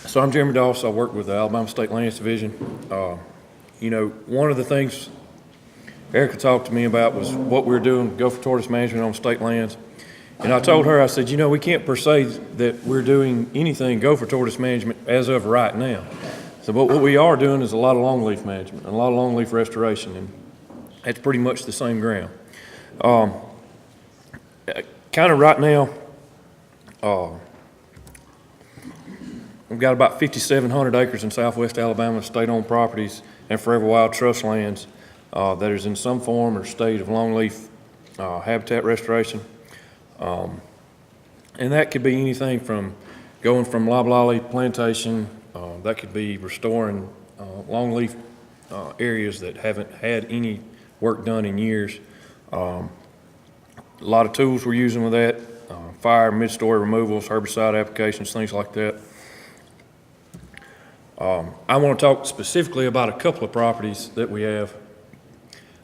So I'm Jeremy Doss. I work with the Alabama State Lands Division. One of the things Erica talked to me about was what we were doing, Gopher Tortoise management on state lands. And I told her, I said, we can't per se that we're doing anything Gopher Tortoise management as of right now. So, but what we are doing is a lot of longleaf management and a lot of longleaf restoration, and that's pretty much the same ground. Kind of right now, we've got about 5,700 acres in southwest Alabama, state-owned properties and forever wild trust lands that is in some form or state of longleaf habitat restoration. And that could be anything from going from loblolly plantation, that could be restoring longleaf areas that haven't had any work done in years. A lot of tools we're using with that, fire, mid-story removals, herbicide applications, things like that. I want to talk specifically about a couple of properties that we have.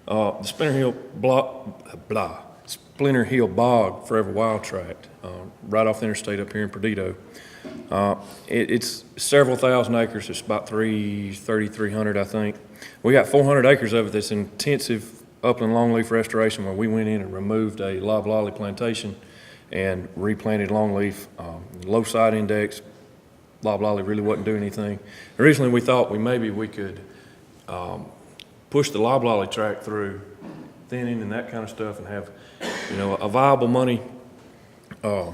The Splinter Hill Bog Forever Wild Tract, right off the interstate up here in Perdido. It's several thousand acres. It's about 3,300, I think. We got 400 acres of it that's intensive upland longleaf restoration, where we went in and removed a loblolly plantation and replanted longleaf, low side index. Loblolly really wasn't doing anything. Originally, we thought we could push the loblolly tract through thinning and that kind of stuff and have, a viable money pot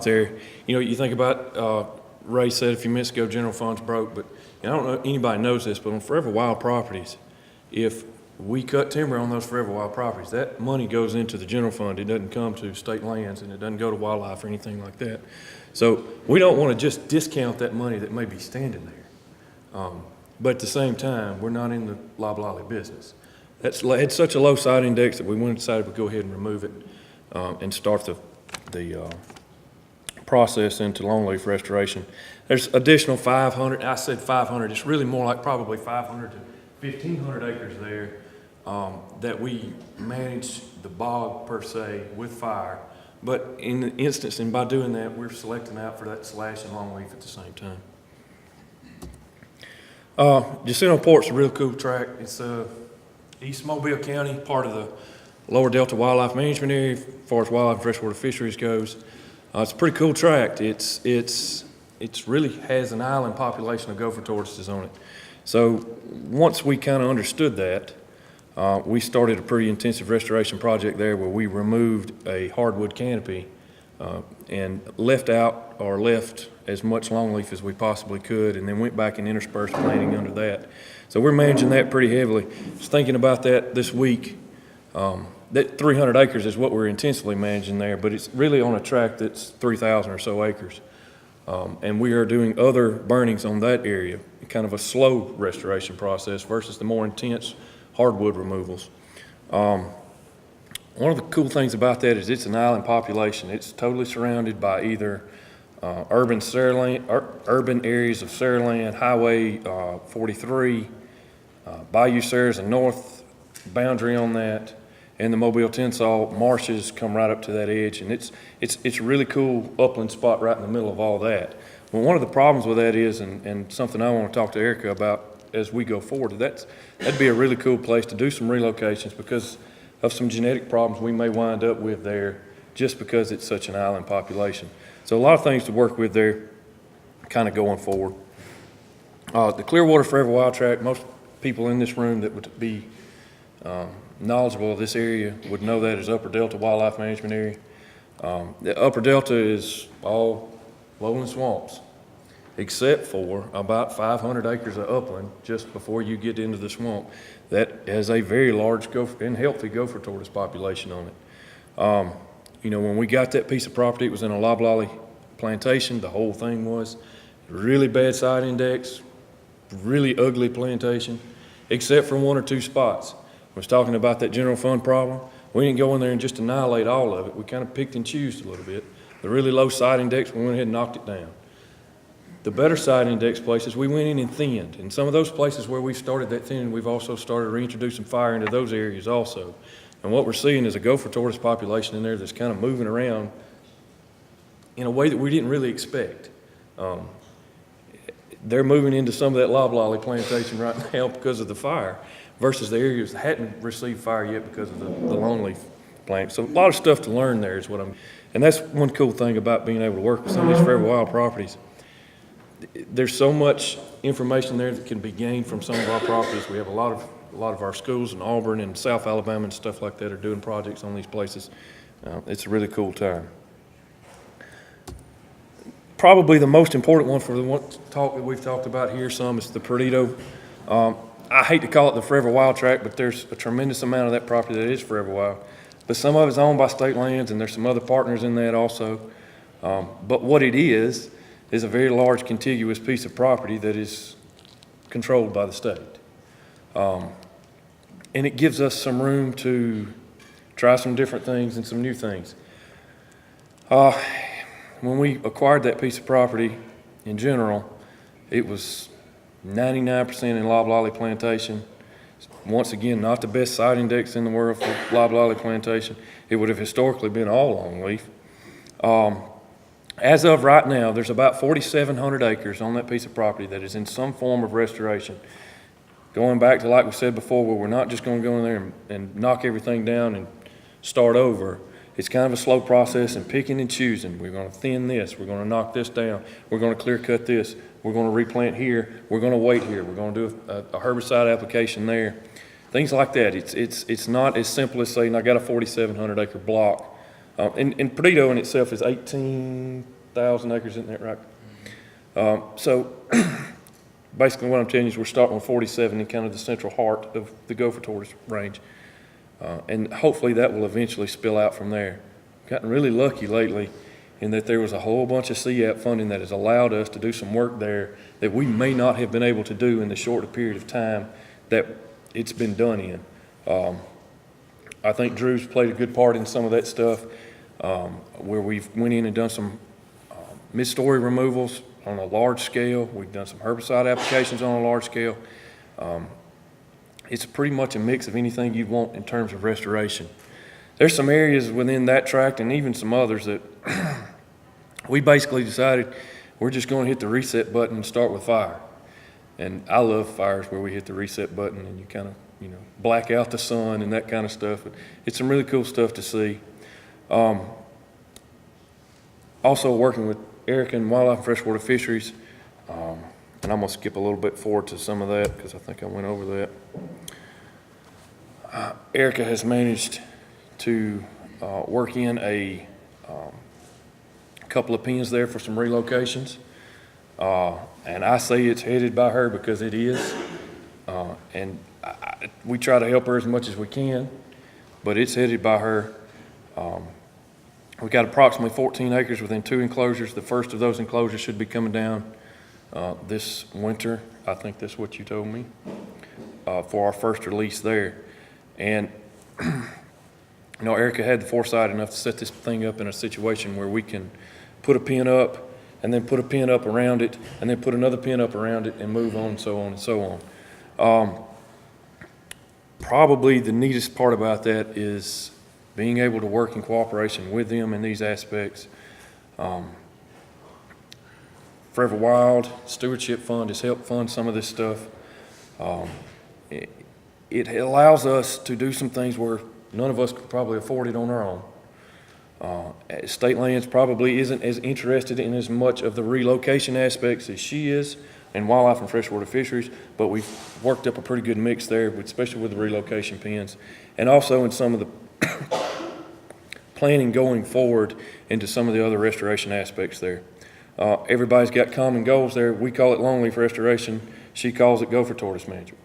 there. You think about, Ray said a few minutes ago, general funds broke, but I don't know if anybody knows this, but on forever wild properties, if we cut timber on those forever wild properties, that money goes into the general fund. It doesn't come to state lands, and it doesn't go to wildlife or anything like that. So we don't want to just discount that money that may be standing there. But at the same time, we're not in the loblolly business. It's such a low side index that we went and decided to go ahead and remove it and start the process into longleaf restoration. There's additional 500, I said 500, it's really more like probably 500 to 1,500 acres there that we manage the bog per se with fire. But in the instance, and by doing that, we're selecting out for that slash and longleaf at the same time. Jacinto Port's a real cool tract. It's East Mobile County, part of the Lower Delta Wildlife Management Area as far as wildlife and freshwater fisheries goes. It's a pretty cool tract. It's really has an island population of gopher tortoises on it. So once we kind of understood that, we started a pretty intensive restoration project there where we removed a hardwood canopy and left as much longleaf as we possibly could, and then went back and interspersed planting under that. So we're managing that pretty heavily. Just thinking about that this week. That 300 acres is what we're intensively managing there, but it's really on a tract that's 3,000 or so acres. And we are doing other burnings on that area, kind of a slow restoration process versus the more intense hardwood removals. One of the cool things about that is it's an island population. It's totally surrounded by either urban areas of Saraland, Highway 43, Bayou Sarah's a north boundary on that, and the Mobile Tensal marshes come right up to that edge, and it's a really cool upland spot right in the middle of all that. Well, one of the problems with that is, and something I want to talk to Erica about as we go forward, that'd be a really cool place to do some relocations because of some genetic problems we may wind up with there just because it's such an island population. So a lot of things to work with there kind of going forward. The Clearwater Forever Wild Tract, most people in this room that would be knowledgeable of this area would know that as Upper Delta Wildlife Management Area. The Upper Delta is all lowland swamps, except for about 500 acres of upland just before you get into the swamp that has a very large gopher and healthy gopher tortoise population on it. When we got that piece of property, it was in a loblolly plantation. The whole thing was really bad side index, really ugly plantation, except for one or two spots. I was talking about that general fund problem. We didn't go in there and just annihilate all of it. We kind of picked and chose a little bit. The really low side index, we went ahead and knocked it down. The better side index places, we went in and thinned. And some of those places where we started that thinning, we've also started reintroducing fire into those areas also. And what we're seeing is a gopher tortoise population in there that's kind of moving around in a way that we didn't really expect. They're moving into some of that loblolly plantation right now because of the fire, versus the areas that hadn't received fire yet because of the longleaf plant. So a lot of stuff to learn there is what and that's one cool thing about being able to work with some of these forever wild properties. There's so much information there that can be gained from some of our properties. We have a lot of our schools in Auburn and South Alabama and stuff like that are doing projects on these places. It's a really cool time. Probably the most important one for the one talk that we've talked about here some is the Perdido. I hate to call it the Forever Wild Tract, but there's a tremendous amount of that property that is Forever Wild. But some of it's owned by state lands, and there's some other partners in that also. But what it is a very large contiguous piece of property that is controlled by the state. And it gives us some room to try some different things and some new things. When we acquired that piece of property, in general, it was 99% in loblolly plantation. Once again, not the best site index in the world for loblolly plantation. It would have historically been all longleaf. As of right now, there's about 4,700 acres on that piece of property that is in some form of restoration. Going back to, like we said before, where we're not just going to go in there and knock everything down and start over. It's kind of a slow process and picking and choosing. We're going to thin this. We're going to knock this down. We're going to clear cut this. We're going to replant here. We're going to wait here. We're going to do a herbicide application there. Things like that. It's not as simple as saying I got a 4,700 acre block. And Perdido in itself is 18,000 acres, isn't that right? So basically what I'm telling you is we're starting with 47 in kind of the central heart of the Gopher Tortoise range. And hopefully that will eventually spill out from there. Gotten really lucky lately in that there was a whole bunch of CAP funding that has allowed us to do some work there that we may not have been able to do in the shorter period of time that it's been done in. I think Drew's played a good part in some of that stuff where we've went in and done some mid-story removals on a large scale. We've done some herbicide applications on a large scale. It's pretty much a mix of anything you want in terms of restoration. There's some areas within that tract and even some others that we basically decided we're just going to hit the reset button and start with fire. And I love fires where we hit the reset button and you kind of, black out the sun and that kind of stuff. It's some really cool stuff to see. Also working with Erica and Wildlife and Freshwater Fisheries. And I'm going to skip a little bit forward to some of that because I think I went over that. Erica has managed to work in a couple of pens there for some relocations. And I say it's headed by her because it is. And we try to help her as much as we can, but it's headed by her. We got approximately 14 acres within 2 enclosures. The first of those enclosures should be coming down this winter. I think that's what you told me, for our first release there. And Erica had the foresight enough to set this thing up in a situation where we can put a pen up and then put a pen up around it and then put another pen up around it and move on and so on and so on. Probably the neatest part about that is being able to work in cooperation with them in these aspects. Forever Wild Stewardship Fund has helped fund some of this stuff. It allows us to do some things where none of us could probably afford it on our own. State Lands probably isn't as interested in as much of the relocation aspects as she is, and Wildlife and Freshwater Fisheries, but we've worked up a pretty good mix there, especially with the relocation pens, and also in some of the planning going forward into some of the other restoration aspects there. Everybody's got common goals there. We call it longleaf restoration. She calls it Gopher Tortoise management.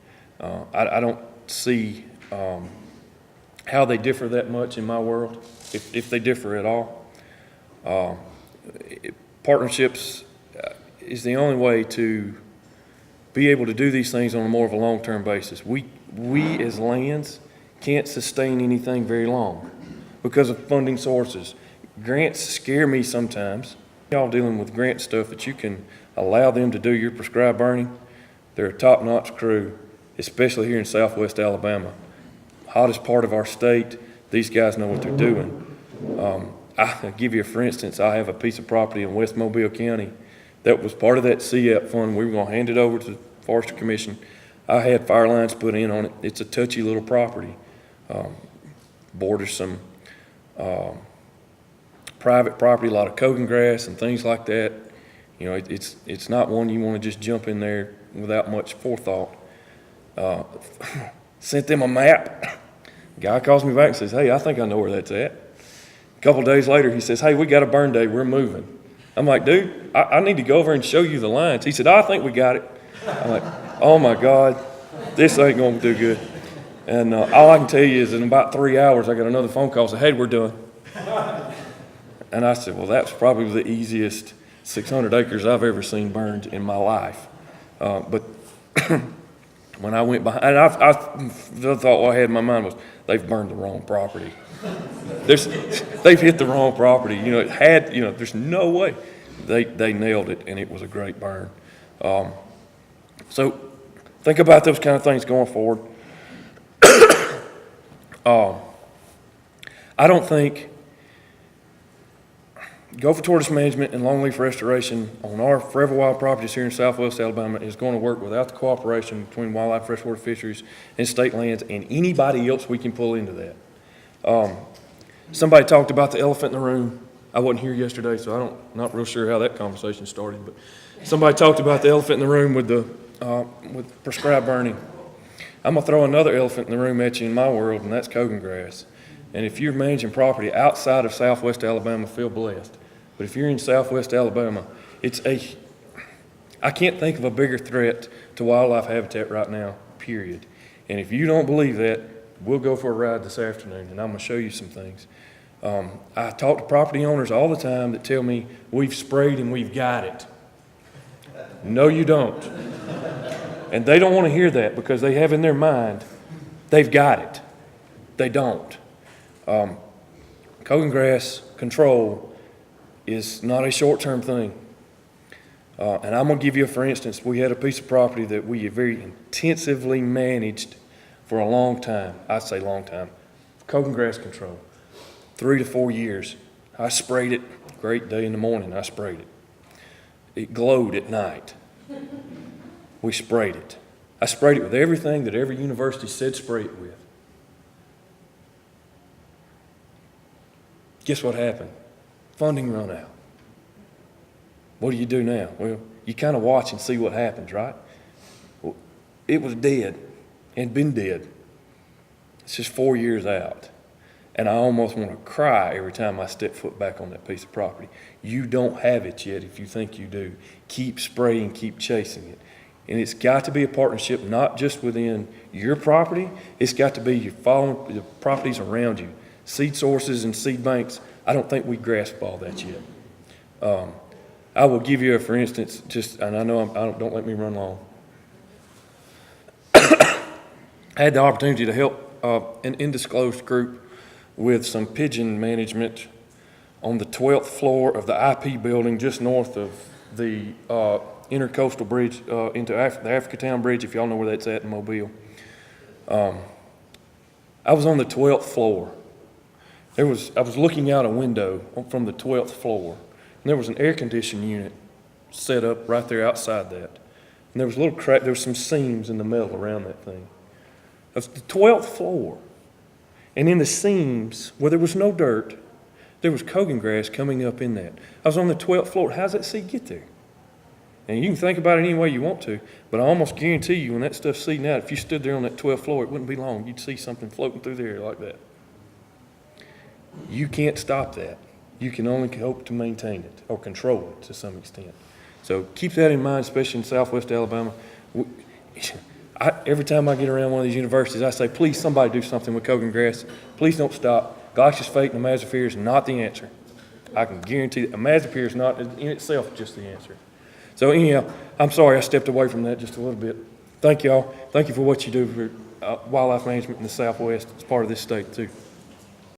I don't see how they differ that much in my world, if they differ at all. Partnerships is the only way to be able to do these things on a more of a long-term basis. We as lands can't sustain anything very long because of funding sources. Grants scare me sometimes. Y'all dealing with grant stuff that you can allow them to do your prescribed burning. They're a top-notch crew, especially here in Southwest Alabama. Hottest part of our state, these guys know what they're doing. I'll give you for instance, I have a piece of property in West Mobile County That was part of that CEP fund. We were gonna hand it over to the Forestry Commission. I had fire lines put in on it. It's a touchy little property. Borders some private property, a lot of cogan grass and things like that. You know, it's not one you want to just jump in there without much forethought. Sent them a map. Guy calls me back and says, "Hey, I think I know where that's at." A couple days later, he says, "Hey, we got a burn day. We're moving." I'm like, "Dude, I need to go over and show you the lines." He said, "I think we got it." I'm like, "Oh my God, this ain't going to do good." And all I can tell you is in about 3 hours, I got another phone call, said, "Hey, we're done." And I said, "Well, that's probably the easiest 600 acres I've ever seen burned in my life." But when I went behind, and the thought I had in my mind was, they've burned the wrong property. They've hit the wrong property. You know, there's no way. They nailed it, and it was a great burn. So think about those kind of things going forward. I don't think Gopher tortoise management and longleaf restoration on our forever wild properties here in Southwest Alabama is going to work without the cooperation between wildlife, freshwater fisheries, and state lands, and anybody else we can pull into that. Somebody talked about the elephant in the room. I wasn't here yesterday, so not real sure how that conversation started, but somebody talked about the elephant in the room with prescribed burning. I'm gonna throw another elephant in the room at you in my world, and that's cogan grass. And if you're managing property outside of Southwest Alabama, feel blessed. But if you're in Southwest Alabama, I can't think of a bigger threat to wildlife habitat right now, period. And if you don't believe that, we'll go for a ride this afternoon, and I'm gonna show you some things. I talk to property owners all the time that tell me, "We've sprayed and we've got it." No, you don't. And they don't want to hear that because they have in their mind, they've got it. They don't. Cogan grass control is not a short-term thing. And I'm going to give you for instance, we had a piece of property that we very intensively managed for a long time. I'd say long time. Cogan grass control. 3 to 4 years. I sprayed it. Great day in the morning, I sprayed it. It glowed at night. We sprayed it. I sprayed it with everything that every university said spray it with. Guess what happened? Funding run out. What do you do now? Well, you kind of watch and see what happens, right? Well, it was dead and been dead. It's just 4 years out. And I almost want to cry every time I step foot back on that piece of property. You don't have it yet if you think you do. Keep spraying, keep chasing it. And it's got to be a partnership, not just within your property. It's got to be you following the properties around you. Seed sources and seed banks, I don't think we grasp all that yet. I will give you a, for instance, and I know don't let me run long. I had the opportunity to help an undisclosed group with some pigeon management on the 12th floor of the IP building just north of the intercoastal bridge into the Africatown Bridge, if y'all know where that's at in Mobile. I was on the 12th floor. I was looking out a window from the 12th floor, and there was an air conditioning unit set up right there outside that. And there was a little crack, there was some seams in the metal around that thing. That's the 12th floor. And in the seams, where there was no dirt, there was cogan grass coming up in that. I was on the 12th floor. How's that seed get there? And you can think about it any way you want to, but I almost guarantee you when that stuff's seeding out, if you stood there on that 12th floor, it wouldn't be long. You'd see something floating through the air like that. You can't stop that. You can only hope to maintain it or control it to some extent. So keep that in mind, especially in Southwest Alabama. Every time I get around one of these universities, I say, please, somebody do something with cogan grass. Please don't stop. Glyphosate and imazapyr is not the answer. I can guarantee that imazapyr is not in itself just the answer. So anyhow, I'm sorry I stepped away from that just a little bit. Thank y'all. Thank you for what you do for wildlife management in the Southwest. It's part of this state too.